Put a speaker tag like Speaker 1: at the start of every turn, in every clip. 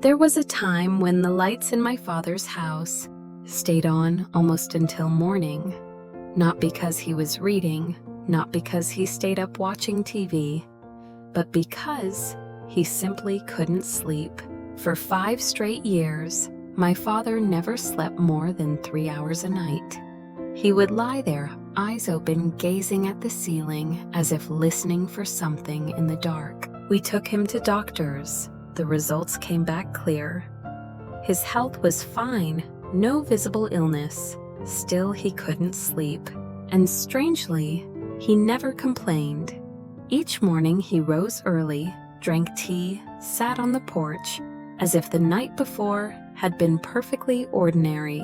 Speaker 1: There was a time when the lights in my father's house stayed on almost until morning. Not because he was reading, not because he stayed up watching TV, but because he simply couldn't sleep. For 5 straight years, my father never slept more than 3 hours a night. He would lie there, eyes open, gazing at the ceiling as if listening for something in the dark. We took him to doctors. The results came back clear. His health was fine, no visible illness. Still, he couldn't sleep. And strangely, he never complained. Each morning he rose early, drank tea, sat on the porch, as if the night before had been perfectly ordinary.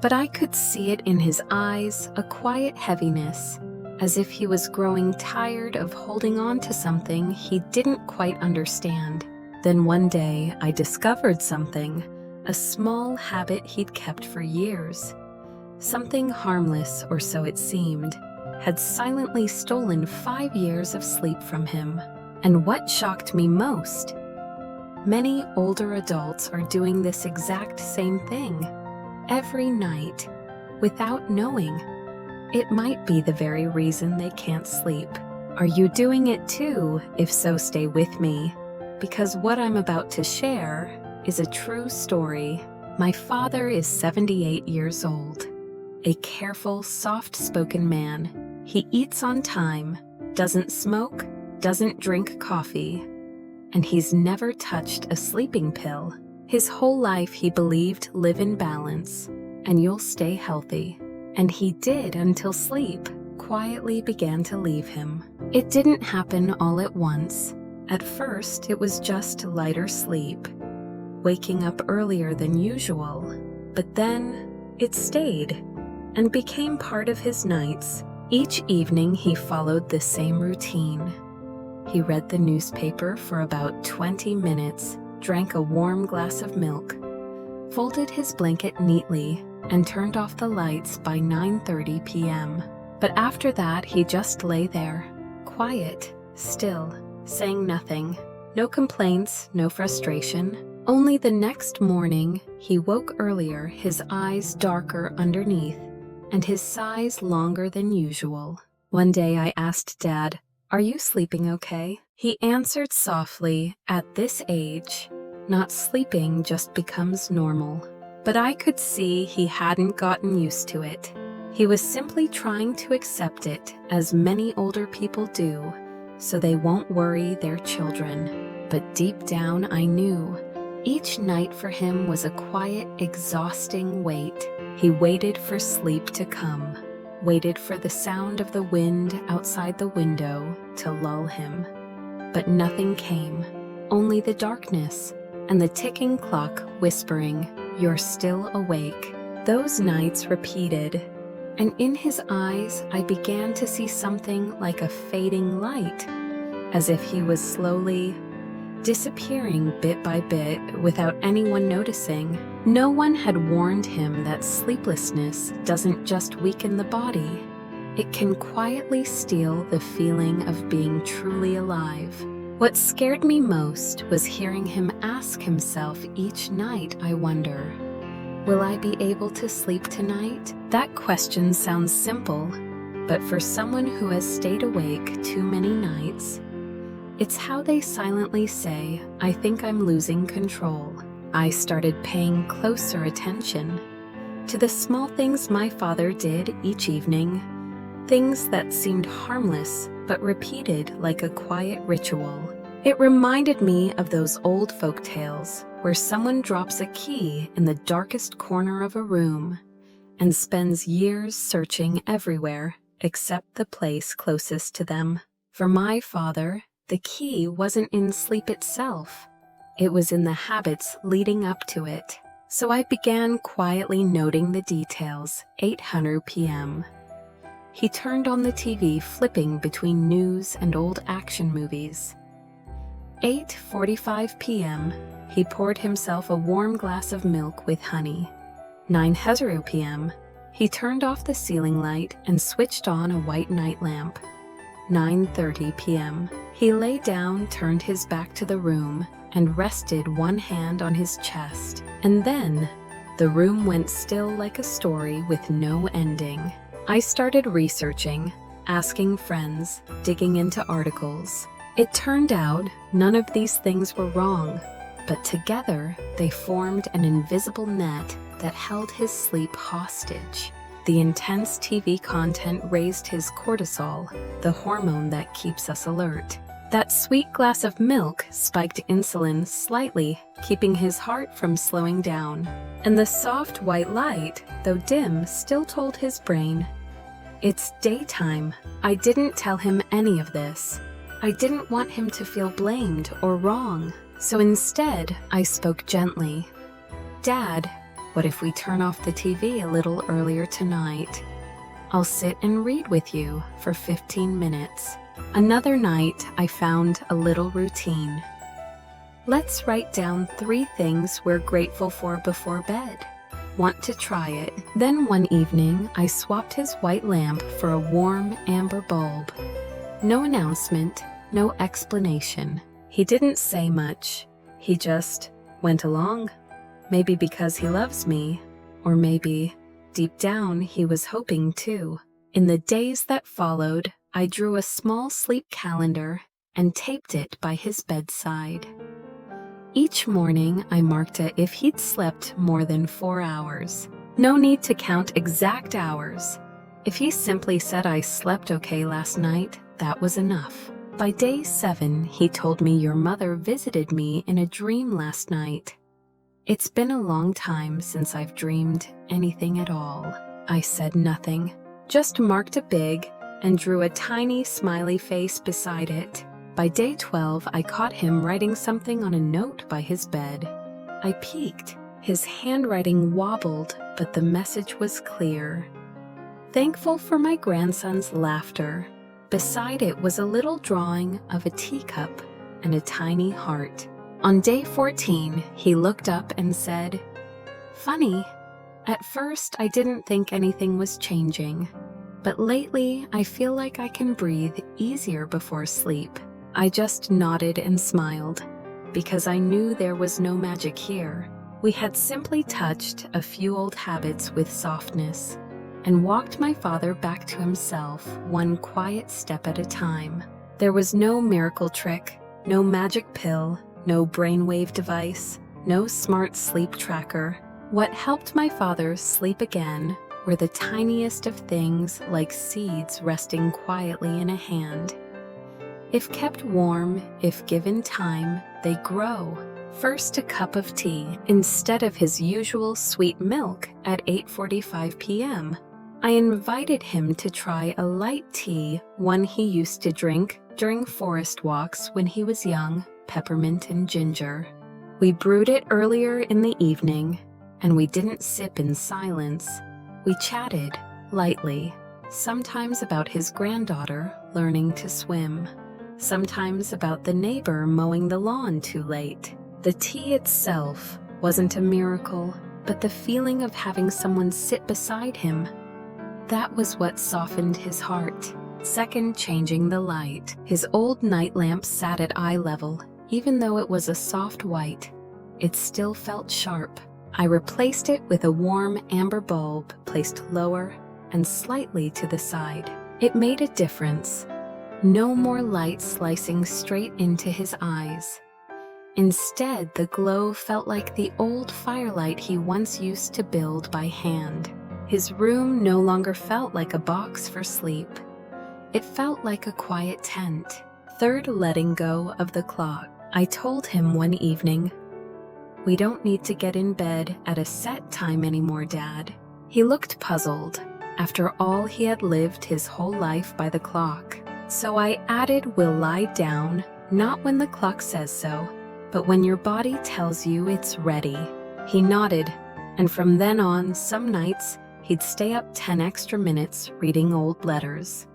Speaker 1: But I could see it in his eyes, a quiet heaviness, as if he was growing tired of holding on to something he didn't quite understand. Then one day I discovered something, a small habit he'd kept for years. Something harmless, or so it seemed, had silently stolen 5 years of sleep from him. And what shocked me most, many older adults are doing this exact same thing, every night, without knowing. It might be the very reason they can't sleep. Are you doing it too? If so, stay with me, because what I'm about to share is a true story. My father is 78 years old, a careful, soft-spoken man. He eats on time, doesn't smoke, doesn't drink coffee, and he's never touched a sleeping pill. His whole life he believed live in balance, and you'll stay healthy. And he did until sleep quietly began to leave him. It didn't happen all at once. At first, it was just lighter sleep, waking up earlier than usual. But then, it stayed and became part of his nights. Each evening, he followed the same routine. He read the newspaper for about 20 minutes, drank a warm glass of milk, folded his blanket neatly, and turned off the lights by 9:30 p.m. But after that, he just lay there, quiet, still, saying nothing. No complaints, no frustration. Only the next morning, he woke earlier, his eyes darker underneath, and his sighs longer than usual. One day I asked Dad, "Are you sleeping okay?" He answered softly, "At this age, not sleeping just becomes normal." But I could see he hadn't gotten used to it. He was simply trying to accept it, as many older people do, so they won't worry their children. But deep down I knew, each night for him was a quiet, exhausting wait. He waited for sleep to come, waited for the sound of the wind outside the window to lull him. But nothing came, only the darkness and the ticking clock whispering, "You're still awake." Those nights repeated, and in his eyes I began to see something like a fading light, as if he was slowly disappearing bit by bit without anyone noticing. No one had warned him that sleeplessness doesn't just weaken the body, it can quietly steal the feeling of being truly alive. What scared me most was hearing him ask himself each night, I wonder, "Will I be able to sleep tonight?" That question sounds simple, but for someone who has stayed awake too many nights, it's how they silently say, "I think I'm losing control." I started paying closer attention to the small things my father did each evening, things that seemed harmless but repeated like a quiet ritual. It reminded me of those old folk tales where someone drops a key in the darkest corner of a room and spends years searching everywhere except the place closest to them. For my father, the key wasn't in sleep itself. It was in the habits leading up to it. So I began quietly noting the details. 8:00 p.m. He turned on the TV, flipping between news and old action movies. 8:45 p.m. He poured himself a warm glass of milk with honey. 9:00 p.m. He turned off the ceiling light and switched on a white night lamp. 9:30 p.m. He lay down, turned his back to the room, and rested one hand on his chest. And then, the room went still like a story with no ending. I started researching, asking friends, digging into articles. It turned out none of these things were wrong, but together they formed an invisible net that held his sleep hostage. The intense TV content raised his cortisol, the hormone that keeps us alert. That sweet glass of milk spiked insulin slightly, keeping his heart from slowing down. And the soft white light, though dim, still told his brain, "It's daytime." I didn't tell him any of this. I didn't want him to feel blamed or wrong. So instead, I spoke gently. "Dad, what if we turn off the TV a little earlier tonight? I'll sit and read with you for 15 minutes. Another night, I found a little routine. Let's write down 3 things we're grateful for before bed. Want to try it? Then one evening, I swapped his white lamp for a warm amber bulb. No announcement, no explanation. He didn't say much. He just went along. Maybe because he loves me, or maybe, deep down, he was hoping too. In the days that followed, I drew a small sleep calendar and taped it by his bedside. Each morning, I marked it if he'd slept more than 4 hours. No need to count exact hours. If he simply said I slept okay last night, that was enough. By day 7, he told me your mother visited me in a dream last night. It's been a long time since I've dreamed anything at all. I said nothing, just marked a big and drew a tiny smiley face beside it. By day 12, I caught him writing something on a note by his bed. I peeked. His handwriting wobbled, but the message was clear. Thankful for my grandson's laughter. Beside it was a little drawing of a teacup and a tiny heart. On day 14, he looked up and said, "Funny, at first I didn't think anything was changing, but lately I feel like I can breathe easier before sleep." I just nodded and smiled, because I knew there was no magic here. We had simply touched a few old habits with softness, and walked my father back to himself one quiet step at a time. There was no miracle trick, no magic pill, no brainwave device, no smart sleep tracker. What helped my father sleep again were the tiniest of things, like seeds resting quietly in a hand. If kept warm, if given time, they grow. First, a cup of tea instead of his usual sweet milk at 8:45 p.m. I invited him to try a light tea, one he used to drink during forest walks when he was young, peppermint and ginger. We brewed it earlier in the evening, and we didn't sip in silence. We chatted, lightly, sometimes about his granddaughter learning to swim, sometimes about the neighbor mowing the lawn too late. The tea itself wasn't a miracle, but the feeling of having someone sit beside him. That was what softened his heart. Second, changing the light. His old night lamp sat at eye level. Even though it was a soft white, it still felt sharp. I replaced it with a warm amber bulb placed lower and slightly to the side. It made a difference. No more light slicing straight into his eyes. Instead, the glow felt like the old firelight he once used to build by hand. His room no longer felt like a box for sleep. It felt like a quiet tent. Third, letting go of the clock. I told him one evening, "We don't need to get in bed at a set time anymore, Dad." He looked puzzled. After all, he had lived his whole life by the clock. So I added, "We'll lie down, not when the clock says so, but when your body tells you it's ready." He nodded, and from then on, some nights, he'd stay up 10 extra minutes reading old letters,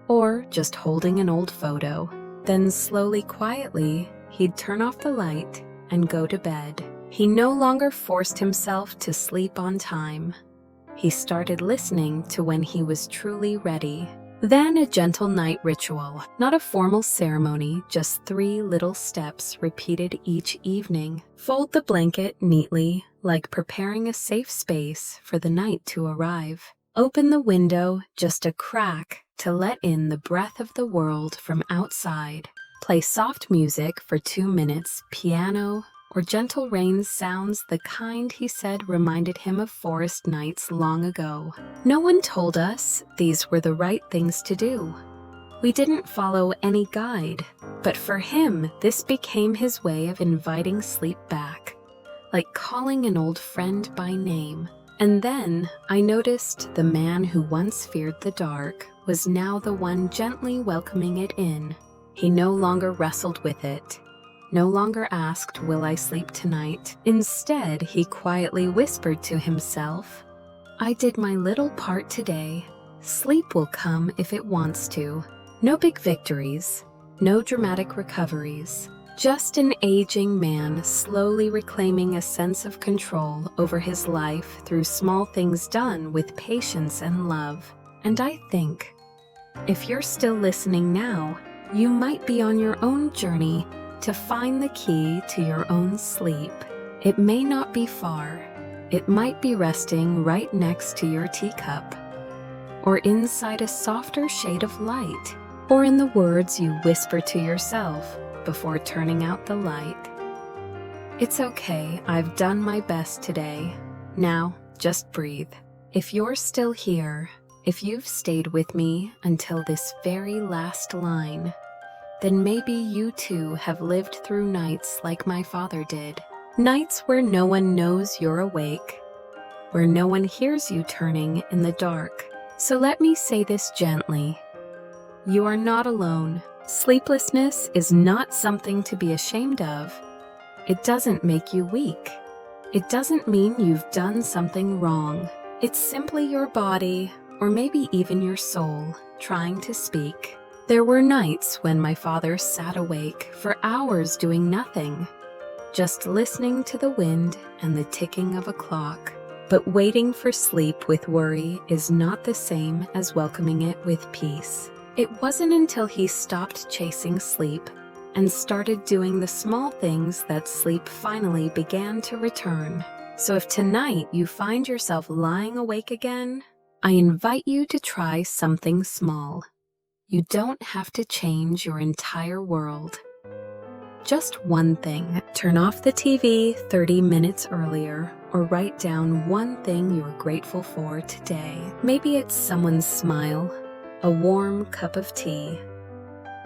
Speaker 1: or just holding an old photo. Then slowly, quietly, he'd turn off the light and go to bed. He no longer forced himself to sleep on time. He started listening to when he was truly ready. Then a gentle night ritual, not a formal ceremony, just 3 little steps repeated each evening. Fold the blanket neatly, like preparing a safe space for the night to arrive. Open the window just a crack to let in the breath of the world from outside. Play soft music for 2 minutes, piano, or gentle rain sounds, the kind he said reminded him of forest nights long ago. No one told us these were the right things to do. We didn't follow any guide, but for him, this became his way of inviting sleep back, like calling an old friend by name. And then I noticed the man who once feared the dark was now the one gently welcoming it in. He no longer wrestled with it. No longer asked, "Will I sleep tonight?" Instead, he quietly whispered to himself, "I did my little part today. Sleep will come if it wants to." No big victories, no dramatic recoveries, just an aging man slowly reclaiming a sense of control over his life through small things done with patience and love. And I think, if you're still listening now, you might be on your own journey to find the key to your own sleep. It may not be far. It might be resting right next to your teacup, or inside a softer shade of light, or in the words you whisper to yourself before turning out the light. It's okay, I've done my best today. Now, just breathe. If you're still here, if you've stayed with me until this very last line, then maybe you too have lived through nights like my father did. Nights where no one knows you're awake, where no one hears you turning in the dark. So let me say this gently. You are not alone. Sleeplessness is not something to be ashamed of. It doesn't make you weak. It doesn't mean you've done something wrong. It's simply your body, or maybe even your soul, trying to speak. There were nights when my father sat awake for hours doing nothing, just listening to the wind and the ticking of a clock. But waiting for sleep with worry is not the same as welcoming it with peace. It wasn't until he stopped chasing sleep and started doing the small things that sleep finally began to return. So if tonight you find yourself lying awake again, I invite you to try something small. You don't have to change your entire world. Just one thing. Turn off the TV 30 minutes earlier, or write down one thing you're grateful for today. Maybe it's someone's smile, a warm cup of tea,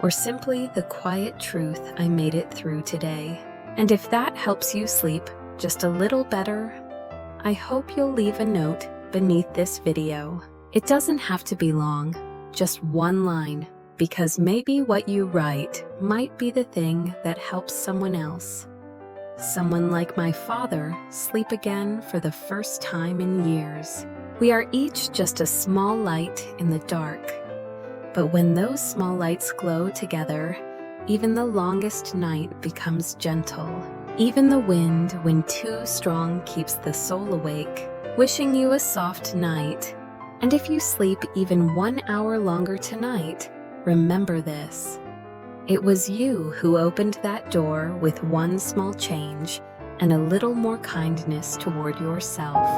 Speaker 1: or simply the quiet truth, I made it through today. And if that helps you sleep just a little better, I hope you'll leave a note beneath this video. It doesn't have to be long. Just one line, because maybe what you write might be the thing that helps someone else. Someone like my father sleep again for the first time in years. We are each just a small light in the dark. But when those small lights glow together, even the longest night becomes gentle. Even the wind, when too strong, keeps the soul awake. Wishing you a soft night. And if you sleep even 1 hour longer tonight, remember this. It was you who opened that door with one small change and a little more kindness toward yourself.